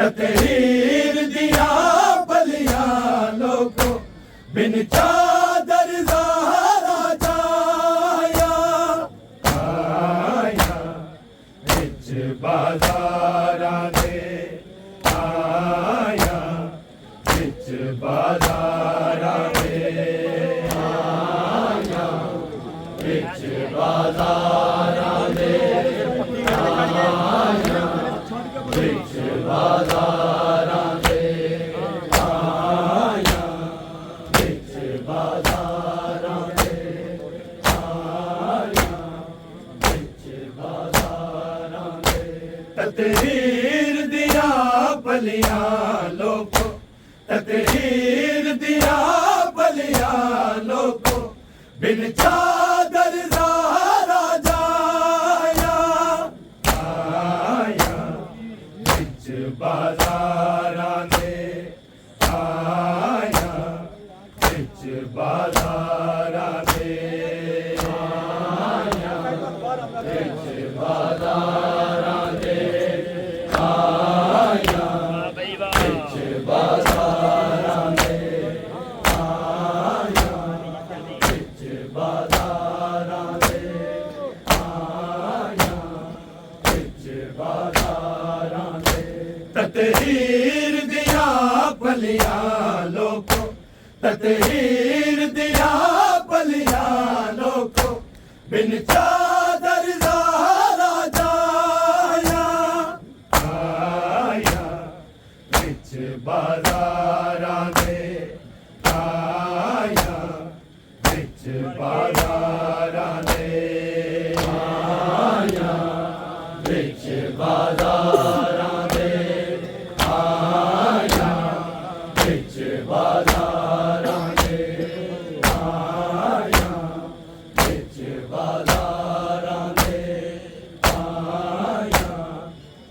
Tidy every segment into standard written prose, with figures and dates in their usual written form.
तकरीर दिया बलिया लोगों बिन चादर ज़हरा जाया आया बिच बाज़ारां दे आया बिच बाज़ारां दे आया बिच बाज़ारां दे आया बिच बाज़ारां दे आया बिच बाज़ारां दे आया बिच बाज़ारां दे तकरीर दिया बलिया लोगों तकरीर दिया बलिया लोगों बिन चादर ज़हरा जाया आया बिच बाज़ारां दे आया बिच बाज़ारां दे आया बिच बाज़ारां दे आया बिच बाज़ारां दे आया बिच बाज़ारां दे आया बिच बाज़ारां दे तकरीर दिया बलिया लोगों तकरीर दिया बलिया लोगों बिन चादर ज़हरा जाया आया बिच बाज़ारां दे आया बिच बाज़ारां दे आया बिच बाज़ारां दे आया बिच बाज़ारां दे आया बिच बाज़ारां दे आया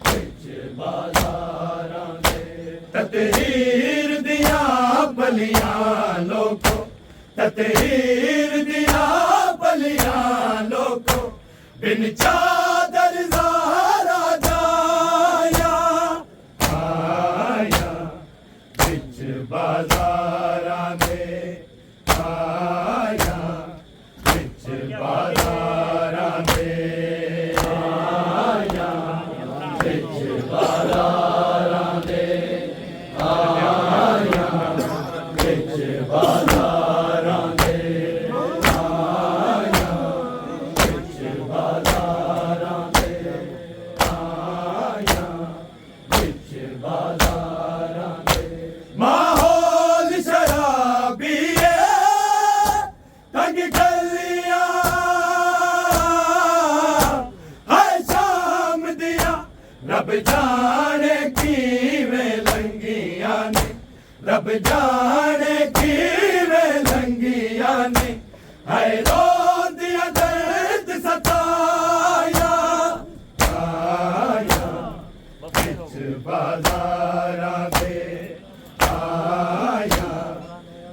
बिच बाज़ारां दे तकरीर दिया बलिया लोगों तकरीर दिया बलिया लोगों बिन चादर ज़हरा जाया आया बिच बाज़ारां दे आया बिच बाज़ारां दे आया बिच बाज़ारां दे आया बिच बाज़ारां दे आया बिच बाज़ारां दे आया बिच बाज़ारां दे माहौल शराबी है तंग गलियां हाय शाम दिया रब जाने किवें लंघियां ने रब जाने किवें लंघियां ने हाय रोंदियां दर्द सताया आया बिच बाज़ारां दे आया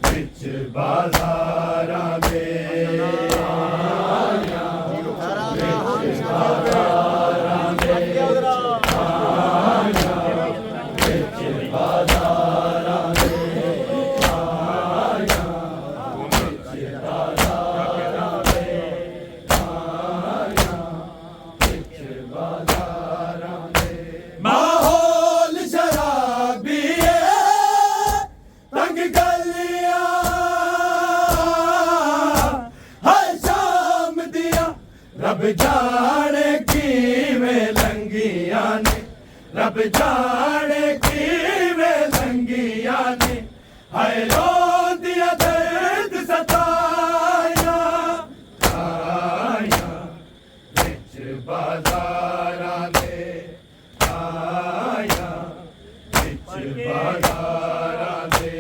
बिच बाज़ारां दे आया बिच बाज़ारां दे आया बिच बाज़ारां दे आया बिच बाज़ारां दे आया बिच बाज़ारां दे माहौल शराबी है तंग गलियां हाय शाम दिया रब जाने किवें लंघियां ने रब जाने किवें लंघियां ने हाय रोंदियां दर्द सताया आया बिच बाज़ारां दे आया बिच बाज़ारां दे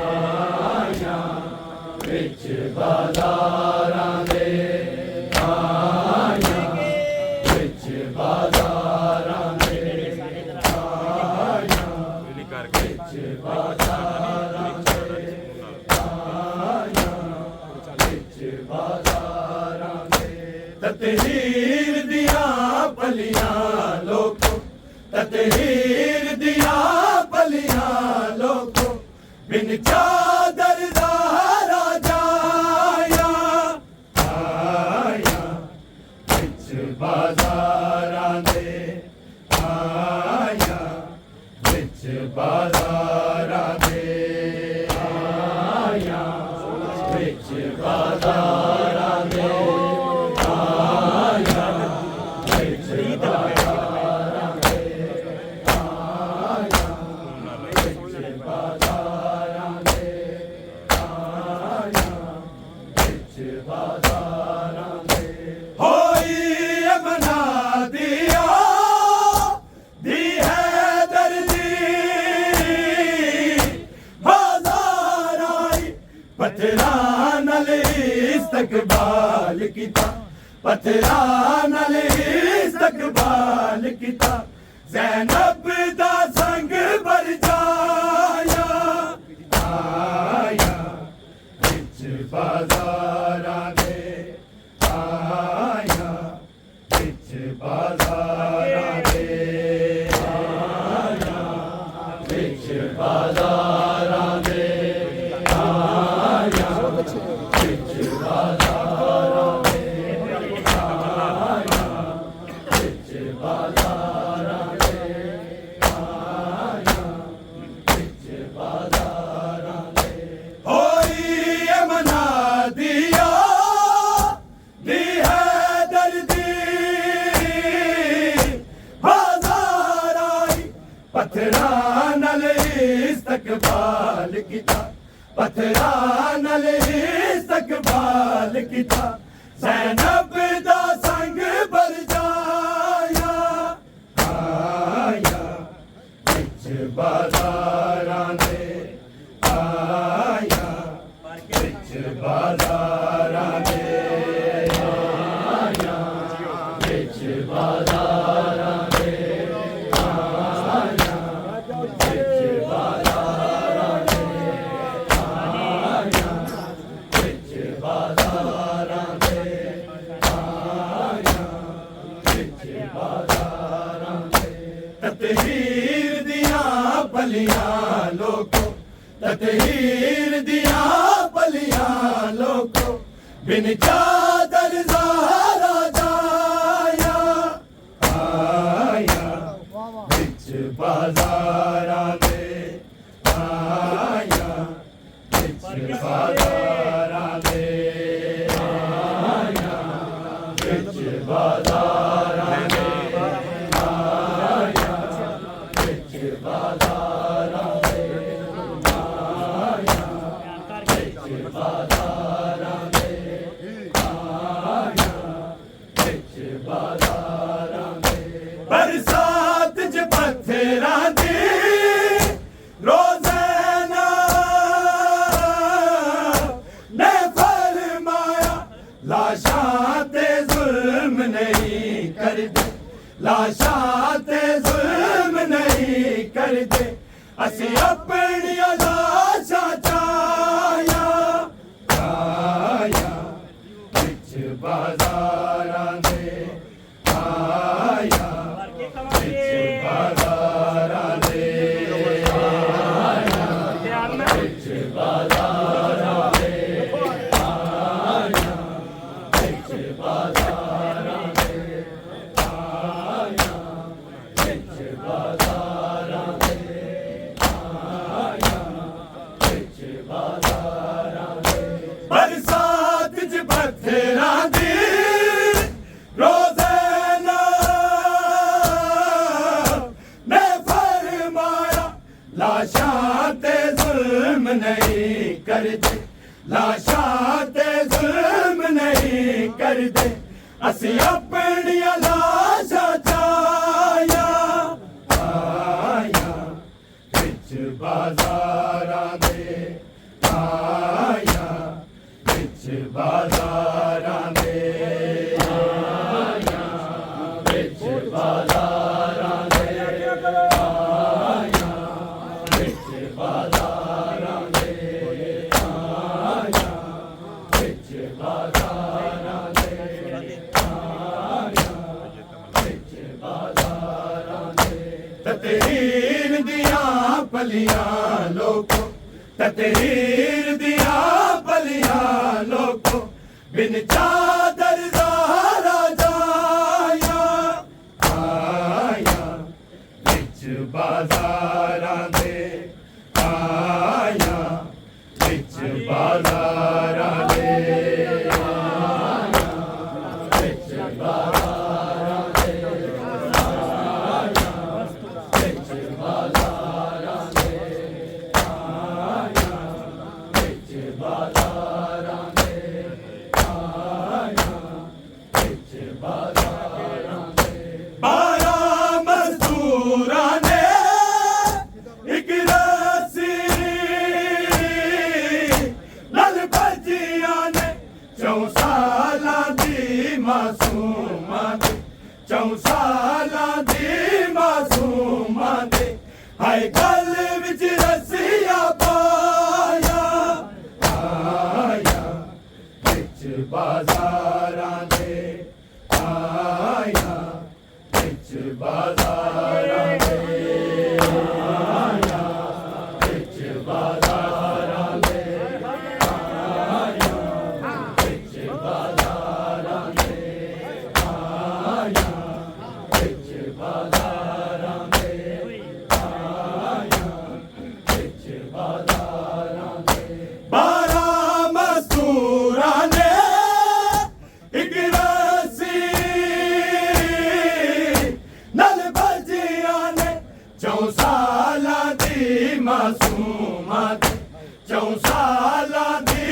आया बिच बाज़ारां दे आया बिच बाज़ारां दे आया बिच बाज़ारां दे आया बिच बाज़ारां दे तकरीर दिया बलिया लोगों तकरीर दिया बिन चादर दा राजा आया विच बाजारां दे आया विच बाजारां दे आया विच बाजारां दे आया विच बाजारां दे आया विच बाजारां दे आया विच बाजारां दे होई अमना दिया दी है दर्दी बाजार आई पत्थरां नाल इस्तकबाल कीता पत्थरां नाल इस्तकबाल कीता ज़ैनब दा संग भर जाया आया विच बाजारां दे आया विच बाजारां दे आया विच बाजारां दे आया विच बाजारां दे आया विच बाजारां दे आया विच बाजारां दे होई अमना दिया दी है दर्दी बाजार आई पत्थरां नाल इस्तकबाल कीता पत्थरां नाल इस्तकबाल कीता ज़ैनब दा संग भर जाया आया विच बाजारां दे आया विच बाजारां दे आया विच बाजारां दे आया विच बाजारां दे आया विच बाजारां दे आया विच बाजारां दे ततहीर दियां पलियां लोको ततहीर दियां पलियां लोको बिन चादर ज़ारा जाया आया विच बाजारां दे आया विच बाजारां दे आया विच बाजारां दे आया विच बाजारां दे आया विच बाजारां दे आया विच बाजारां दे बरसात च पत्थरां दी रोज़ाना ने फरमाया लाशां ते जुल्म नहीं करदे लाशां ते जुल्म नहीं करदे असीं अपनियां लाशां चाया आया विच बाजारां दे आया विच बाजारां दे आया विच बाजारां दे आया विच बाजारां दे आया विच बाजारां दे आया विच बाजारां दे बरसात च पत्थरां दी रोज़ाना ने फरमाया लाशां ते जुल्म नहीं करदे लाशां ते जुल्म नहीं करदे असीं अपनियां लाशां चाया आया विच बाजारां दे आया विच बाजारां दे आया विच बाजारां दे आया विच बाजारां दे आया विच बाजारां दे आया विच बाजारां दे ततहीर दियां पलियां लोको ततहीर दिया बलियां लोगों बिन चादर दा राजाया आया विच बाजारां दे आया विच बाजारां दे विच बाजारां दे विच बाजारां दे विच बाजारां दे विच बाजारां दे 12 मजदूरां ने एक रस्सी लल भजियां ने 4 सालां दी मासूमां दे 4 सालां दी मासूमां दे हाय गल विच रस्सियां पाया आया विच बाजारां दे आया विच बाजारां दे आया विच बाजारां दे आया विच बाजारां दे आया विच बाजारां दे आया विच बाजारां दे 12 मजदूरां ने एक रस्सी नल भजियां ने 4 सालां दी मासूमां दे 4 सालां दी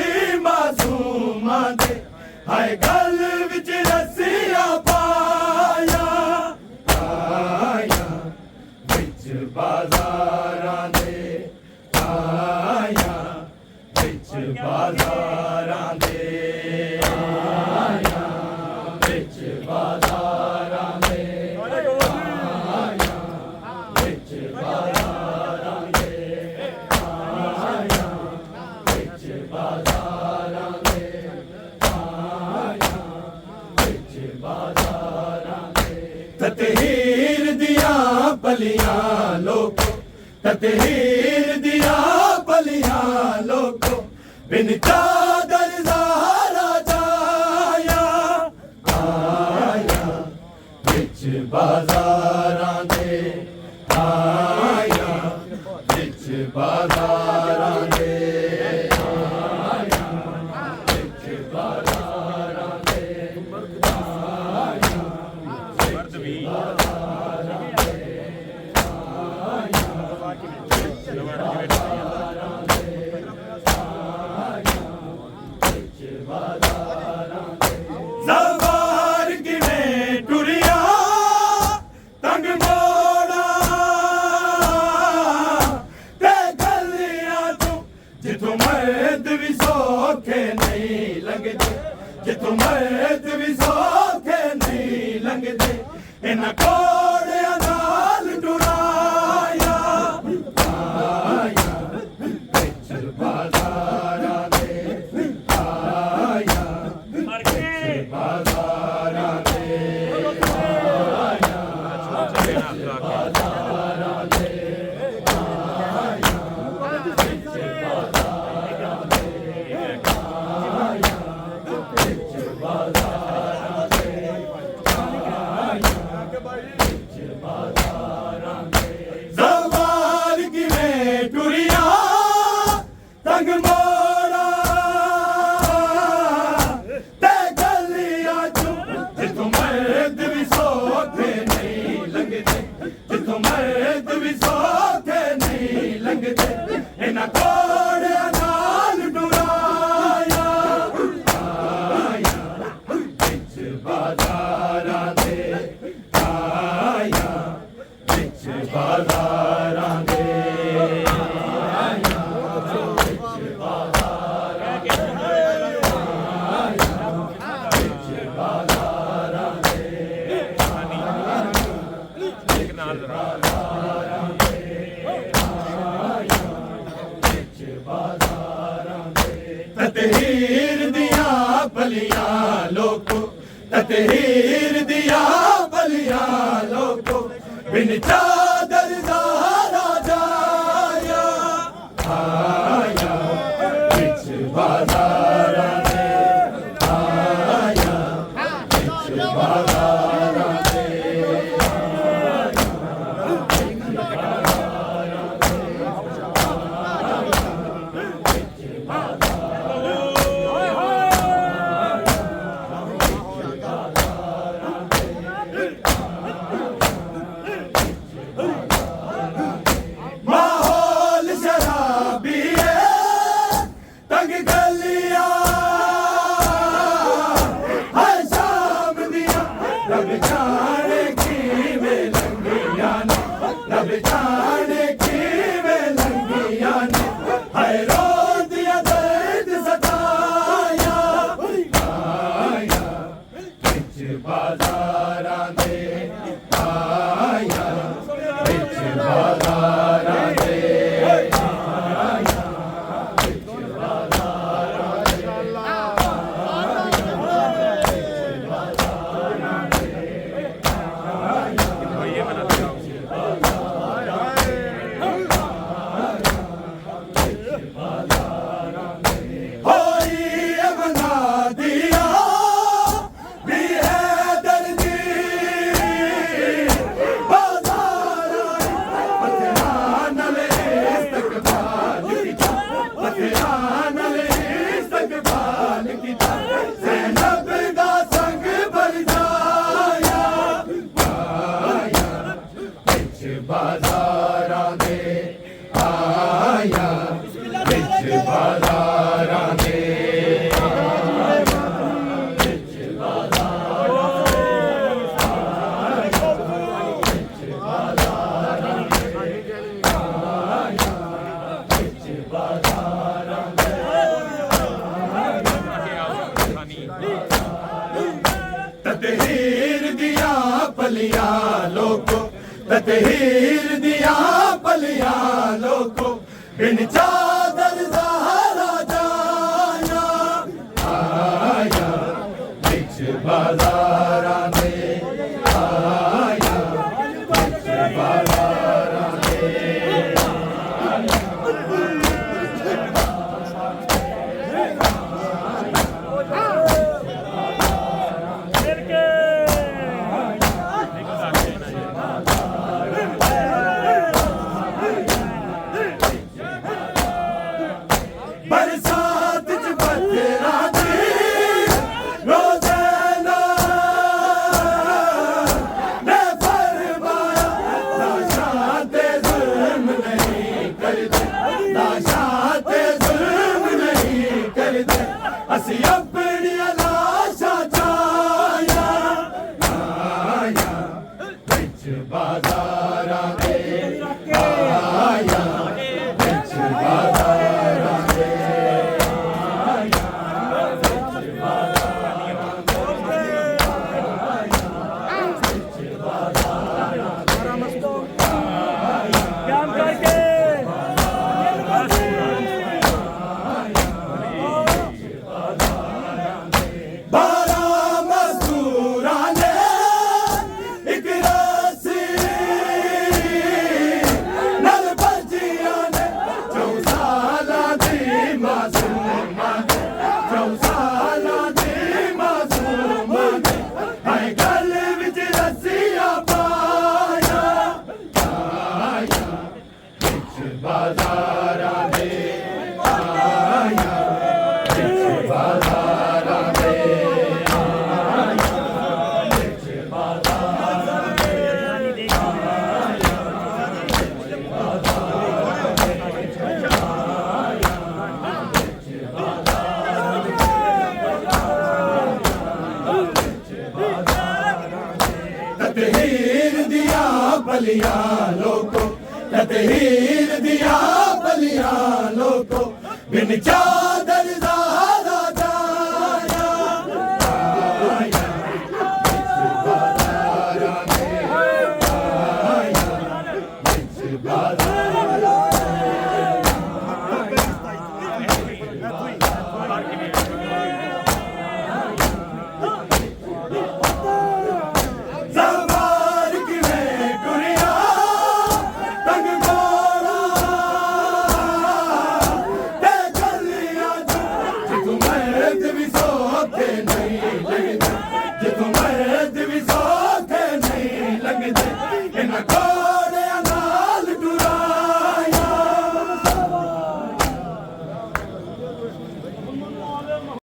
मासूमां दे हाय गल विच रस्सियां पाया आया विच बाजारां दे आया विच बाजारां दे आया विच बाजारां दे आया विच बाजारां दे आया विच बाजारां दे आया विच बाजारां दे ततहीर दिया बलियां लोगों ततहीर दिया बलियां लोगों बिन चादर दा राजाया आया विच बाजारां दे आया विच बाजारां दे आया विच बाजारां दे आया विच बाजारां दे आया विच बाजारां दे आया विच बाजारां दे ज़वार किवें टुरिया तंग मोड़ा ते गलियां तू जिथों मर्द भी सौखे नहीं लंघदे जिथों मर्द भी सौखे नहीं लंघदे इन्हां कोड़ियां नाल टुराया आया विच बाजारां दे आया विच बाजारां दे आया विच बाजारां दे आया विच बाजारां दे आया विच बाजारां दे आया विच बाजारां दे ज़वार किवें टुरिया तंग मोड़ा ते गलियां चों जिथों मर्द भी सौखे नहीं लंघदे जिथों मर्द भी सौखे नहीं लंघदे इन्हां कोड़ियां नाल टुराया आया विच बाजारां दे आया विच बाजारां दे आया विच बाजारां दे आया विच बाजारां दे आया विच बाजारां दे आया विच बाजारां दे ततहीर दिया बलियां लोगों ततहीर दिया बलियां लोगों बिन चादर दा राजाया आया ਬਾਜ਼ਾਰਾਂ ਦੇ ਆਇਆ ਵਿੱਚ ਬਾਜ਼ਾਰਾਂ ਦੇ ततहीर दिया पलिया लोको ततहीर दिया पलिया लोको बिन चादर ज़हरा जाया आया बिच बाज़ारां दे आया बिच बाज़ारां दे बरसात च बदरा दी रोज़ाना ने फरमाया लाशाते जुल्म नहीं करते लाशाते जुल्म नहीं करते असी अपनी लाशा चाया आया बिच बाज़ारां दे आया बिच बाज़ारां दे बाज़ारां दे आया बिच बाज़ारां दे आया बिच बाज़ारां दे आया बिच बाज़ारां दे आया बिच बाज़ारां दे ततहीर दिया पलिया लोको ततहीर दिया बलिया लोको बिन चादर